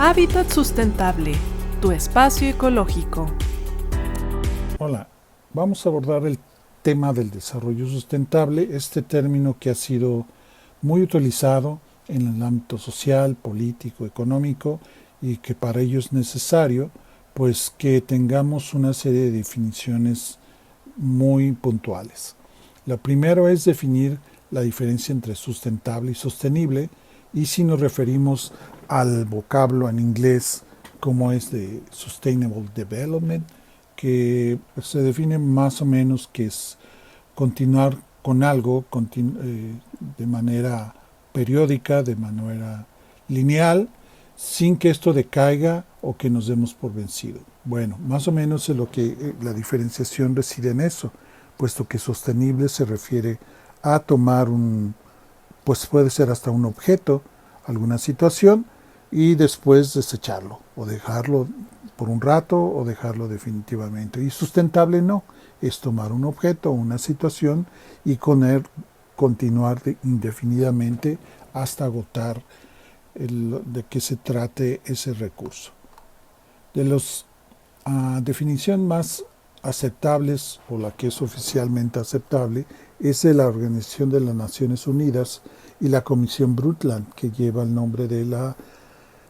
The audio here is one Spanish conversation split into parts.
Hábitat Sustentable, tu espacio ecológico. Hola, vamos a abordar el tema del desarrollo sustentable, este término que ha sido muy utilizado en el ámbito social, político, económico y que para ello es necesario pues que tengamos una serie de definiciones muy puntuales. Lo primero es definir la diferencia entre sustentable y sostenible, y si nos referimos al vocablo en inglés como es de Sustainable Development, que se define más o menos que es continuar con algo de manera periódica, de manera lineal, sin que esto decaiga o que nos demos por vencido. Bueno, más o menos es lo que la diferenciación reside en eso, puesto que sostenible se refiere a tomar pues puede ser hasta un objeto, alguna situación, y después desecharlo o dejarlo por un rato o dejarlo definitivamente. Y sustentable no, es tomar un objeto o una situación y continuar indefinidamente hasta agotar de qué se trate ese recurso. De las definición más aceptables, o la que es oficialmente aceptable, es de la Organización de las Naciones Unidas y la Comisión Brundtland, que lleva el nombre de la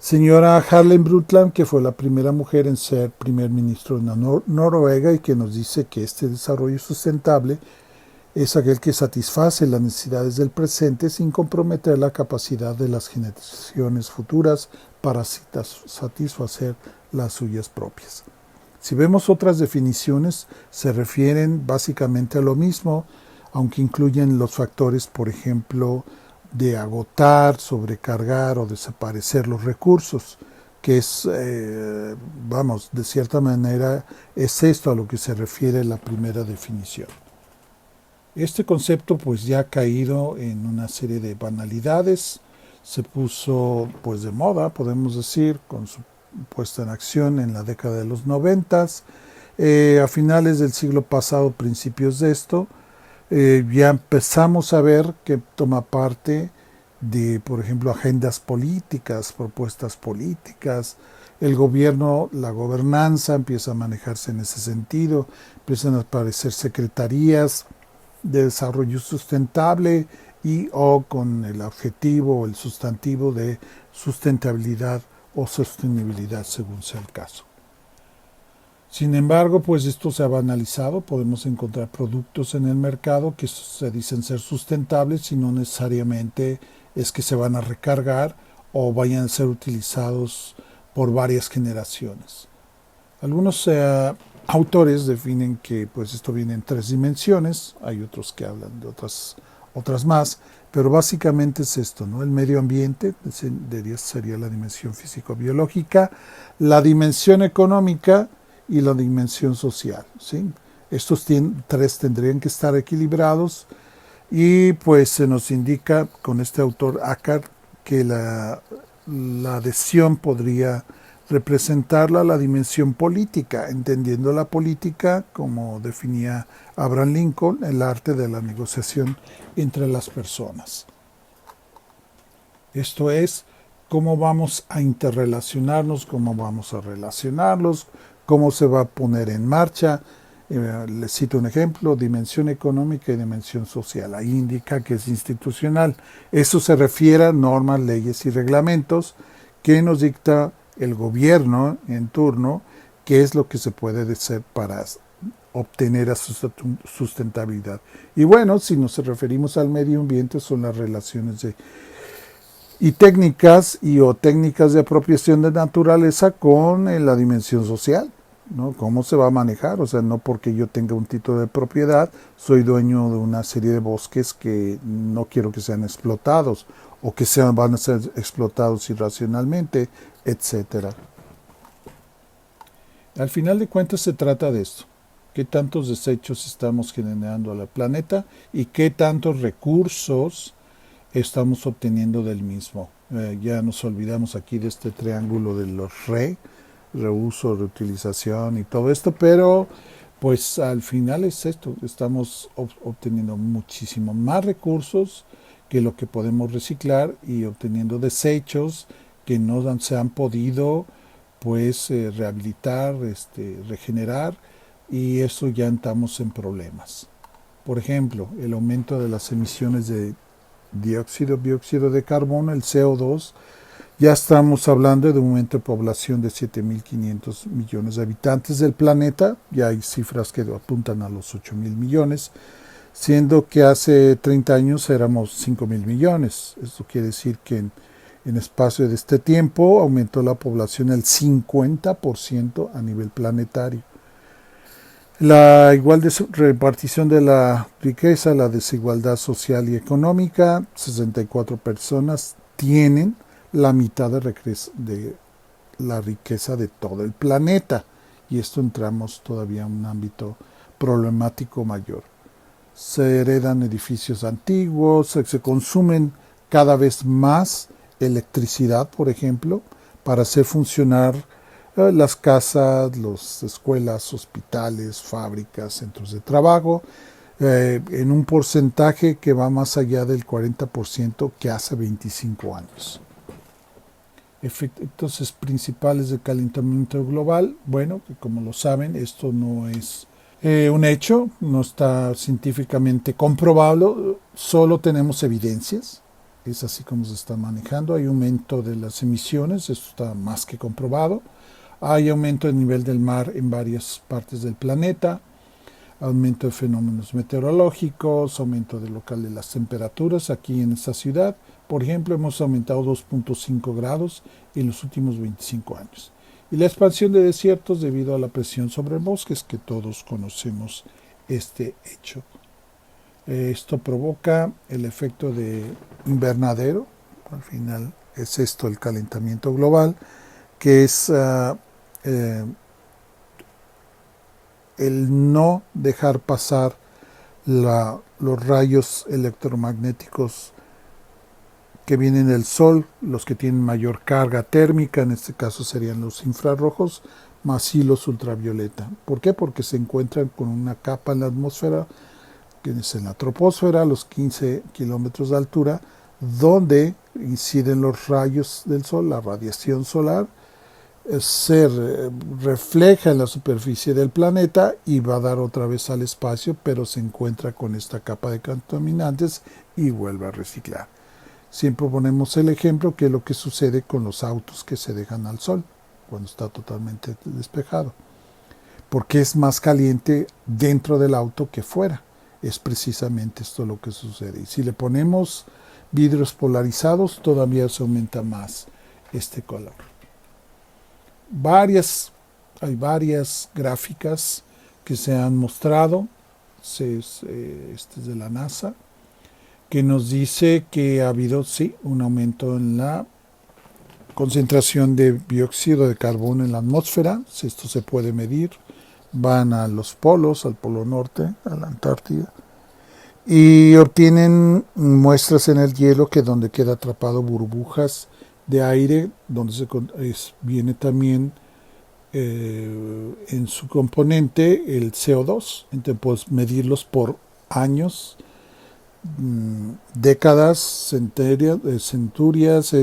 señora Harlem Brundtland, que fue la primera mujer en ser primer ministro de Noruega, y que nos dice que este desarrollo sustentable es aquel que satisface las necesidades del presente sin comprometer la capacidad de las generaciones futuras para satisfacer las suyas propias. Si vemos otras definiciones, se refieren básicamente a lo mismo, aunque incluyen los factores, por ejemplo, de agotar, sobrecargar o desaparecer los recursos, que es, de cierta manera, es esto a lo que se refiere la primera definición. Este concepto pues ya ha caído en una serie de banalidades, se puso pues de moda, podemos decir, con su puesta en acción en la década de los 90, a finales del siglo pasado, principios de esto, ya empezamos a ver que toma parte de, por ejemplo, agendas políticas, propuestas políticas. El gobierno, la gobernanza empieza a manejarse en ese sentido, empiezan a aparecer secretarías de desarrollo sustentable y o con el objetivo o el sustantivo de sustentabilidad o sostenibilidad según sea el caso. Sin embargo, pues esto se ha banalizado, podemos encontrar productos en el mercado que se dicen ser sustentables y no necesariamente es que se van a recargar o vayan a ser utilizados por varias generaciones. Algunos autores definen que pues esto viene en 3 dimensiones, hay otros que hablan de otras más, pero básicamente es esto, ¿no? El medio ambiente sería la dimensión físico-biológica, la dimensión económica y la dimensión social, ¿sí? Estos 3 tendrían que estar equilibrados, y pues se nos indica con este autor Acker que la adhesión podría representarla la dimensión política, entendiendo la política, como definía Abraham Lincoln, el arte de la negociación entre las personas. Esto es, cómo vamos a interrelacionarnos, cómo vamos a relacionarlos, cómo se va a poner en marcha. Les cito un ejemplo: dimensión económica y dimensión social. Ahí indica que es institucional. Eso se refiere a normas, leyes y reglamentos que nos dicta el gobierno en turno, qué es lo que se puede hacer para obtener sustentabilidad. Y bueno, si nos referimos al medio ambiente, son las relaciones y técnicas de apropiación de naturaleza con la dimensión social, ¿no? ¿Cómo se va a manejar? O sea, no porque yo tenga un título de propiedad, soy dueño de una serie de bosques que no quiero que sean explotados, o que van a ser explotados irracionalmente, etc. Al final de cuentas se trata de esto: qué tantos desechos estamos generando al planeta y qué tantos recursos estamos obteniendo del mismo. Ya nos olvidamos aquí de este triángulo de los reuso, reutilización y todo esto, pero pues al final es esto: estamos obteniendo muchísimo más recursos que lo que podemos reciclar y obteniendo desechos que no se han podido pues rehabilitar, regenerar, y eso ya estamos en problemas. Por ejemplo, el aumento de las emisiones de dióxido de carbono, el CO2, ya estamos hablando de un aumento de población de 7.500 millones de habitantes del planeta, ya hay cifras que apuntan a los 8.000 millones, siendo que hace 30 años éramos 5.000 millones. Esto quiere decir que en espacio de este tiempo aumentó la población el 50% a nivel planetario. La igual repartición de la riqueza, la desigualdad social y económica, 64 personas tienen la mitad de la riqueza de todo el planeta. Y esto entramos todavía a un ámbito problemático mayor. Se heredan edificios antiguos, se consumen cada vez más electricidad, por ejemplo, para hacer funcionar las casas, las escuelas, hospitales, fábricas, centros de trabajo, en un porcentaje que va más allá del 40% que hace 25 años. Efectos principales del calentamiento global, bueno, que como lo saben, esto no es un hecho, no está científicamente comprobado, solo tenemos evidencias, es así como se está manejando. Hay aumento de las emisiones, esto está más que comprobado. Hay aumento del nivel del mar en varias partes del planeta, aumento de fenómenos meteorológicos, aumento local de las temperaturas. Aquí en esta ciudad, por ejemplo, hemos aumentado 2.5 grados en los últimos 25 años. Y la expansión de desiertos debido a la presión sobre bosques, que todos conocemos este hecho. Esto provoca el efecto de invernadero, al final es esto el calentamiento global, que es el no dejar pasar los rayos electromagnéticos que vienen del sol, los que tienen mayor carga térmica, en este caso serían los infrarrojos, más sí los ultravioleta. ¿Por qué? Porque se encuentran con una capa en la atmósfera, que es en la troposfera, a los 15 kilómetros de altura, donde inciden los rayos del sol, la radiación solar, se refleja en la superficie del planeta y va a dar otra vez al espacio, pero se encuentra con esta capa de contaminantes y vuelve a reciclar. Siempre ponemos el ejemplo que es lo que sucede con los autos que se dejan al sol cuando está totalmente despejado, porque es más caliente dentro del auto que fuera. Es precisamente esto lo que sucede. Y si le ponemos vidrios polarizados, todavía se aumenta más este color. Hay varias gráficas que se han mostrado, este es de la NASA, que nos dice que ha habido, sí, un aumento en la concentración de dióxido de carbono en la atmósfera. Esto se puede medir. Van a los polos, al Polo Norte, a la Antártida, y obtienen muestras en el hielo que donde queda atrapado burbujas de aire, donde viene también en su componente el CO2. Entonces puedes medirlos por años, décadas, centurias,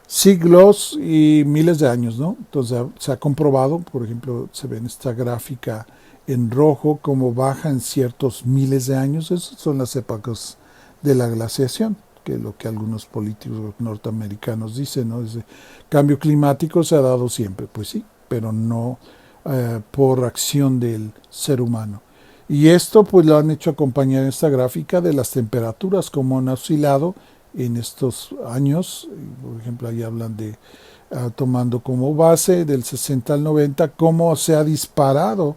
siglos y miles de años, ¿no? Entonces se ha comprobado, por ejemplo, se ve en esta gráfica en rojo cómo baja en ciertos miles de años. Esas son las épocas de la glaciación, que es lo que algunos políticos norteamericanos dicen, ¿no? Ese cambio climático se ha dado siempre, pues sí, pero no por acción del ser humano. Y esto pues lo han hecho acompañar en esta gráfica de las temperaturas, como han oscilado en estos años. Por ejemplo, ahí hablan de, tomando como base del 60 al 90, cómo se ha disparado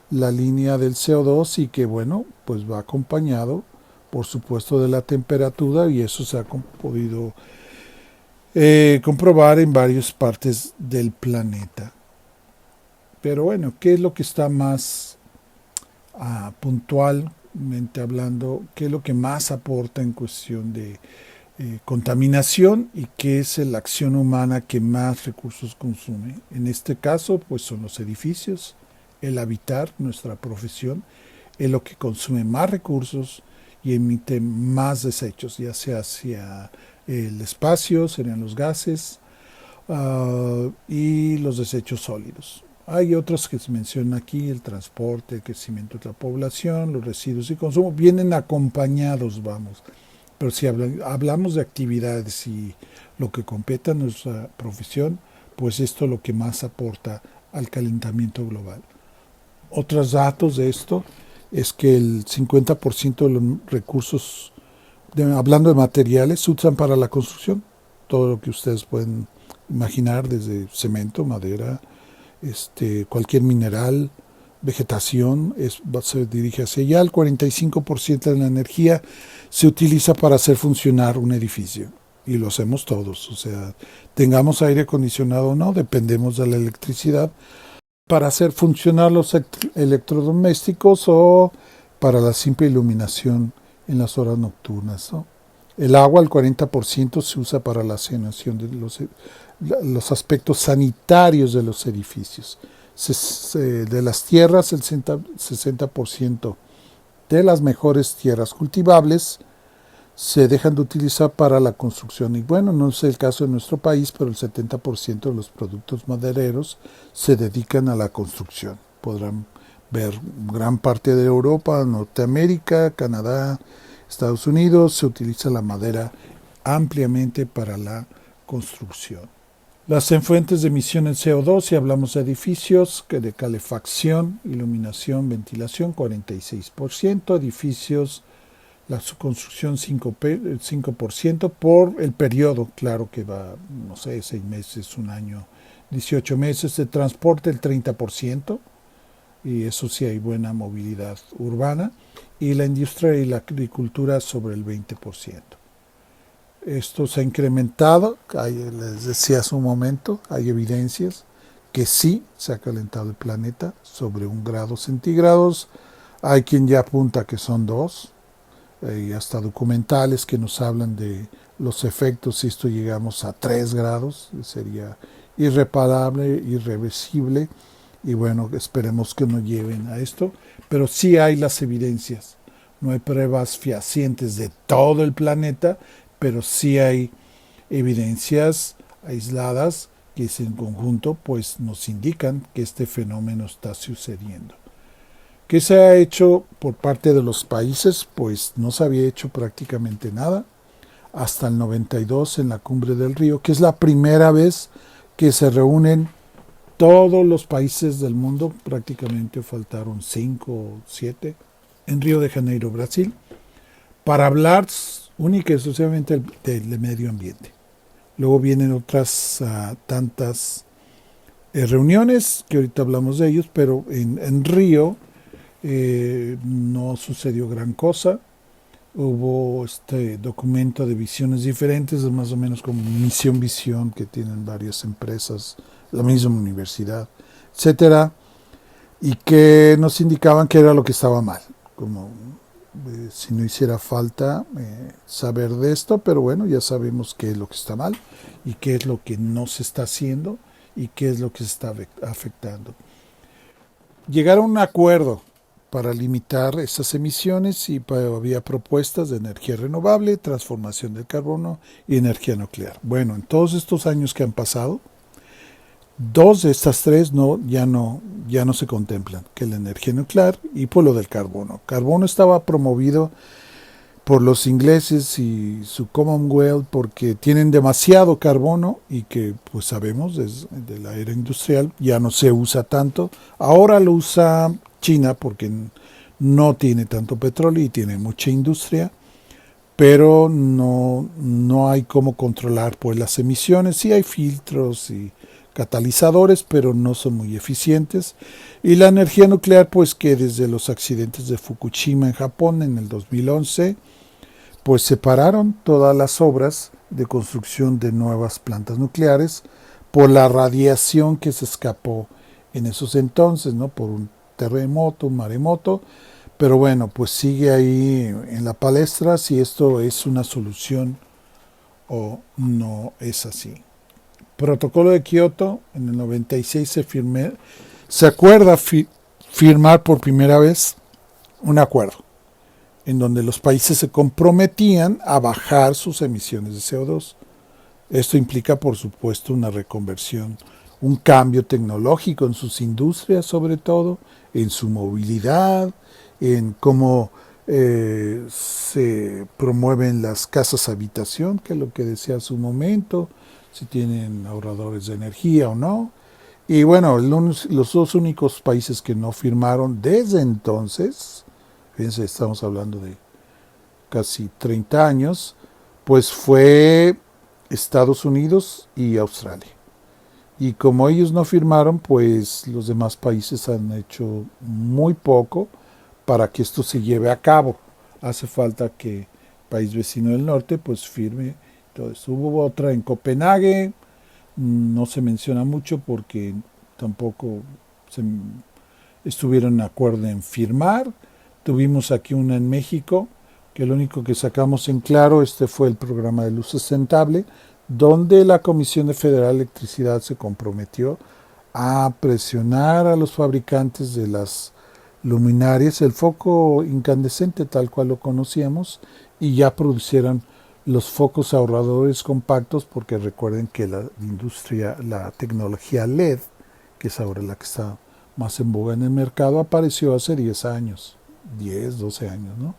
la línea del CO2 y que, bueno, pues va acompañado, por supuesto, de la temperatura, y eso se ha podido comprobar en varias partes del planeta. Pero bueno, ¿qué es lo que está más puntualmente hablando? ¿Qué es lo que más aporta en cuestión de contaminación y qué es la acción humana que más recursos consume? En este caso, pues son los edificios, el habitar, nuestra profesión, es lo que consume más recursos y emite más desechos, ya sea hacia El espacio serían los gases y los desechos sólidos. Hay otros que se mencionan aquí: el transporte, el crecimiento de la población, los residuos y consumo, vienen acompañados, vamos. Pero si hablamos de actividades y lo que compete a nuestra profesión, pues esto es lo que más aporta al calentamiento global. Otros datos de esto es que el 50% de los recursos, hablando de materiales, se usan para la construcción. Todo lo que ustedes pueden imaginar, desde cemento, madera, cualquier mineral, vegetación, se dirige hacia allá. El 45% de la energía se utiliza para hacer funcionar un edificio. Y lo hacemos todos. O sea, tengamos aire acondicionado o no, dependemos de la electricidad para hacer funcionar los electrodomésticos o para la simple iluminación en las horas nocturnas, ¿no? El agua, el 40%, se usa para la saneación de los aspectos sanitarios de los edificios. De las tierras, el 60% de las mejores tierras cultivables se dejan de utilizar para la construcción. Y bueno, no es el caso de nuestro país, pero el 70% de los productos madereros se dedican a la construcción. Podrán ver gran parte de Europa, Norteamérica, Canadá, Estados Unidos, se utiliza la madera ampliamente para la construcción. Las fuentes de emisiones de CO2, si hablamos de edificios, que de calefacción, iluminación, ventilación, 46%, edificios, la construcción 5% por el periodo, claro que va, no sé, 6 meses, un año, 18 meses, de transporte el 30%, y eso sí hay buena movilidad urbana, y la industria y la agricultura sobre el 20%. Esto se ha incrementado, les decía hace un momento, hay evidencias que sí se ha calentado el planeta sobre 1 grado centígrados, hay quien ya apunta que son 2, y hasta documentales que nos hablan de los efectos si esto llegamos a 3 grados, sería irreparable, irreversible, y bueno, esperemos que no lleven a esto, pero sí hay las evidencias. No hay pruebas fehacientes de todo el planeta, pero sí hay evidencias aisladas que en conjunto pues nos indican que este fenómeno está sucediendo. ¿Qué se ha hecho por parte de los países? Pues no se había hecho prácticamente nada hasta el 92 en la Cumbre del Río, que es la primera vez que se reúnen todos los países del mundo, prácticamente faltaron 5 o 7, en Río de Janeiro, Brasil, para hablar única y exclusivamente del medio ambiente. Luego vienen otras tantas reuniones, que ahorita hablamos de ellos, pero en Río no sucedió gran cosa. Hubo este documento de visiones diferentes, más o menos como misión-visión, que tienen varias empresas, la misma universidad, etcétera, y que nos indicaban que era lo que estaba mal, como si no hiciera falta saber de esto, pero bueno, ya sabemos qué es lo que está mal y qué es lo que no se está haciendo y qué es lo que se está afectando. Llegar a un acuerdo para limitar esas emisiones, y había propuestas de energía renovable, transformación del carbono y energía nuclear. Bueno, en todos estos años que han pasado, 2 de estas 3 ya no se contemplan, que la energía nuclear y por lo del carbono. Carbono estaba promovido por los ingleses y su Commonwealth porque tienen demasiado carbono y que pues sabemos desde la era industrial ya no se usa tanto. Ahora lo usa China porque no tiene tanto petróleo y tiene mucha industria, pero no hay cómo controlar pues las emisiones. Sí hay filtros y catalizadores, pero no son muy eficientes. Y la energía nuclear, pues que desde los accidentes de Fukushima en Japón en el 2011, pues separaron todas las obras de construcción de nuevas plantas nucleares por la radiación que se escapó en esos entonces, ¿no? Por un terremoto, un maremoto, pero bueno, pues sigue ahí en la palestra si esto es una solución o no es así. Protocolo de Kioto, en el 96 se acuerda firmar por primera vez un acuerdo en donde los países se comprometían a bajar sus emisiones de CO2. Esto implica, por supuesto, una reconversión, un cambio tecnológico en sus industrias, sobre todo, en su movilidad, en cómo se promueven las casas habitación, que es lo que decía hace un momento, si tienen ahorradores de energía o no. Y bueno, los dos únicos países que no firmaron desde entonces, fíjense, estamos hablando de casi 30 años, pues fue Estados Unidos y Australia. Y como ellos no firmaron, pues los demás países han hecho muy poco para que esto se lleve a cabo. Hace falta que el país vecino del norte pues firme todo esto. Hubo otra en Copenhague, no se menciona mucho porque tampoco se estuvieron de acuerdo en firmar. Tuvimos aquí una en México, que lo único que sacamos en claro, fue el programa de luz sustentable, donde la Comisión Federal de Electricidad se comprometió a presionar a los fabricantes de las luminarias, el foco incandescente tal cual lo conocíamos, y ya producieran los focos ahorradores compactos, porque recuerden que la industria, la tecnología LED, que es ahora la que está más en boga en el mercado, apareció hace 10 años, 10, 12 años, ¿no?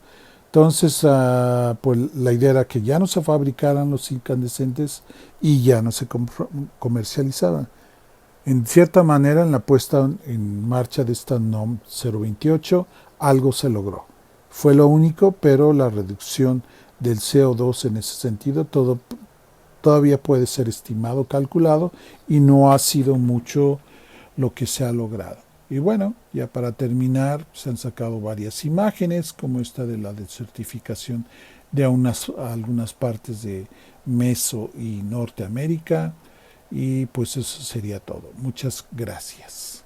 Entonces, pues la idea era que ya no se fabricaran los incandescentes y ya no se comercializaban. En cierta manera, en la puesta en marcha de esta NOM 028, algo se logró. Fue lo único, pero la reducción del CO2 en ese sentido todavía puede ser estimado, calculado, y no ha sido mucho lo que se ha logrado. Y bueno, ya para terminar, se han sacado varias imágenes, como esta de la desertificación de algunas partes de Meso y Norteamérica. Y pues eso sería todo. Muchas gracias.